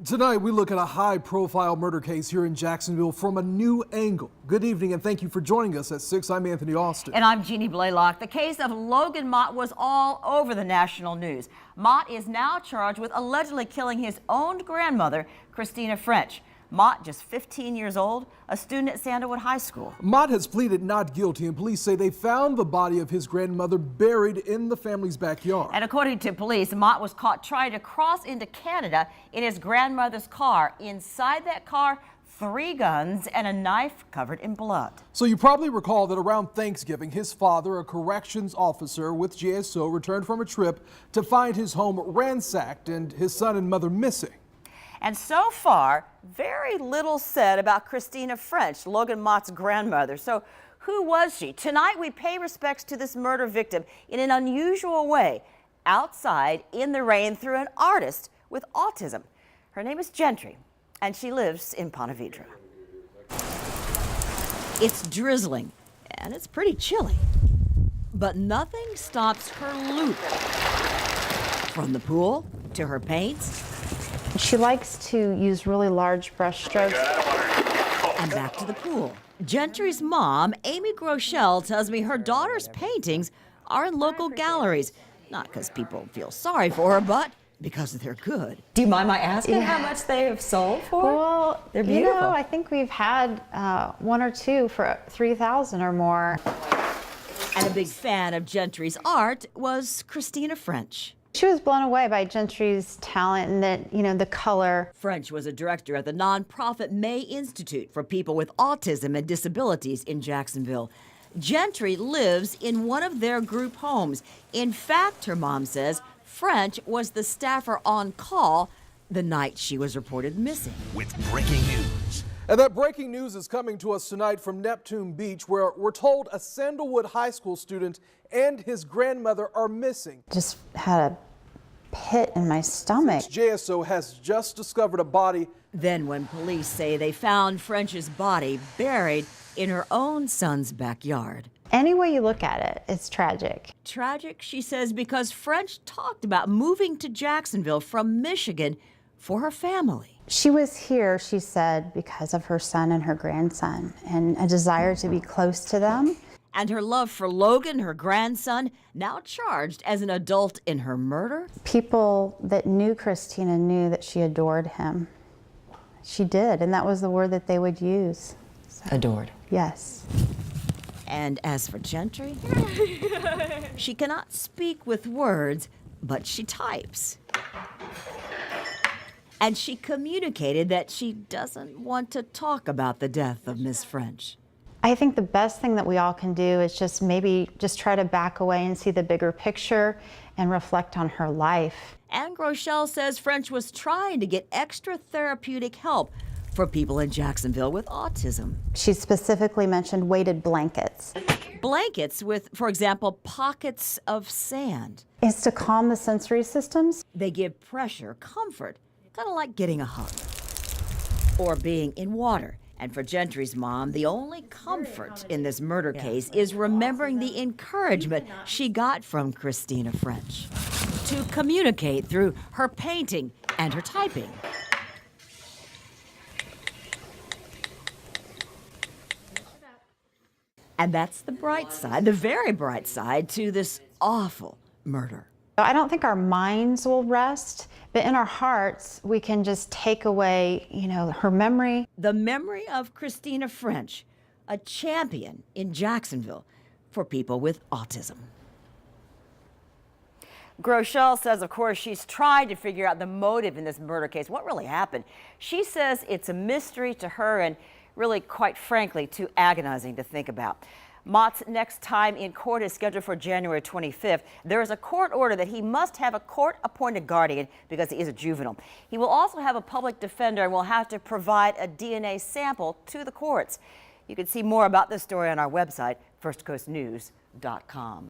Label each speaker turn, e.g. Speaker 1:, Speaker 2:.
Speaker 1: Tonight, we look at a high-profile murder case here in Jacksonville from a new angle. Good evening, and thank you for joining us at 6. I'm Anthony Austin.
Speaker 2: And I'm Jeannie Blaylock. The case of Logan Mott was all over the national news. Mott is now charged with allegedly killing his own grandmother, Kristina French. Mott, just 15 years old, a student at Sandalwood High School.
Speaker 1: Mott has pleaded not guilty, and police say they found the body of his grandmother buried in the family's backyard.
Speaker 2: And according to police, Mott was caught trying to cross into Canada in his grandmother's car. Inside that car, 3 guns and a knife covered in blood.
Speaker 1: So you probably recall that around Thanksgiving, his father, a corrections officer with GSO, returned from a trip to find his home ransacked and his son and mother missing.
Speaker 2: And so far, very little said about Kristina French, Logan Mott's grandmother. So who was she? Tonight, we pay respects to this murder victim in an unusual way, outside in the rain through an artist with autism. Her name is Gentry, and she lives in Ponte Vedra. It's drizzling, and it's pretty chilly. But nothing stops her loop. From the pool to her paints,
Speaker 3: she likes to use really large brush strokes.
Speaker 2: And back to the pool. Gentry's mom, Amy Groeschel, tells me her daughter's paintings are in local galleries. Not because people feel sorry for her, but because they're good.
Speaker 4: Do you mind my asking how much they have sold for?
Speaker 3: Well,
Speaker 4: they're beautiful.
Speaker 3: You know, I think we've had 1 or 2 for $3,000 or more.
Speaker 2: And a big fan of Gentry's art was Kristina French.
Speaker 3: She was blown away by Gentry's talent and that, the color.
Speaker 2: French was a director at the nonprofit May Institute for people with autism and disabilities in Jacksonville. Gentry lives in one of their group homes. In fact, her mom says, French was the staffer on call the night she was reported missing.
Speaker 5: With breaking news.
Speaker 1: And that breaking news is coming to us tonight from Neptune Beach, where we're told a Sandalwood High School student and his grandmother are missing.
Speaker 3: Just had a pit in my stomach.
Speaker 1: JSO has just discovered a body.
Speaker 2: Then when police say they found French's body buried in her own son's backyard.
Speaker 3: Any way you look at it, it's tragic.
Speaker 2: Tragic, she says, because French talked about moving to Jacksonville from Michigan for her family.
Speaker 3: She was here, she said, because of her son and her grandson and a desire to be close to them.
Speaker 2: And her love for Logan, her grandson, now charged as an adult in her murder.
Speaker 3: People that knew Kristina knew that she adored him. She did, and that was the word that they would use. So,
Speaker 4: adored.
Speaker 3: yes.
Speaker 2: And as for Gentry, she cannot speak with words, but she types. And she communicated that she doesn't want to talk about the death of Miss French.
Speaker 3: I think the best thing that we all can do is just try to back away and see the bigger picture and reflect on her life.
Speaker 2: And Groeschel says French was trying to get extra therapeutic help for people in Jacksonville with autism.
Speaker 3: She specifically mentioned weighted blankets.
Speaker 2: Blankets with, for example, pockets of sand.
Speaker 3: It's to calm the sensory systems.
Speaker 2: They give pressure, comfort, kind of like getting a hug or being in water. And for Gentry's mom, the only comfort in this murder case is remembering the encouragement she got from Kristina French to communicate through her painting and her typing. And that's the bright side, the very bright side to this awful murder.
Speaker 3: I don't think our minds will rest, but in our hearts, we can just take away, her memory.
Speaker 2: The memory of Kristina French, a champion in Jacksonville for people with autism. Groeschel says, of course, she's tried to figure out the motive in this murder case. What really happened? She says it's a mystery to her and really, quite frankly, too agonizing to think about. Mott's next time in court is scheduled for January 25th. There is a court order that he must have a court-appointed guardian because he is a juvenile. He will also have a public defender and will have to provide a DNA sample to the courts. You can see more about this story on our website, firstcoastnews.com.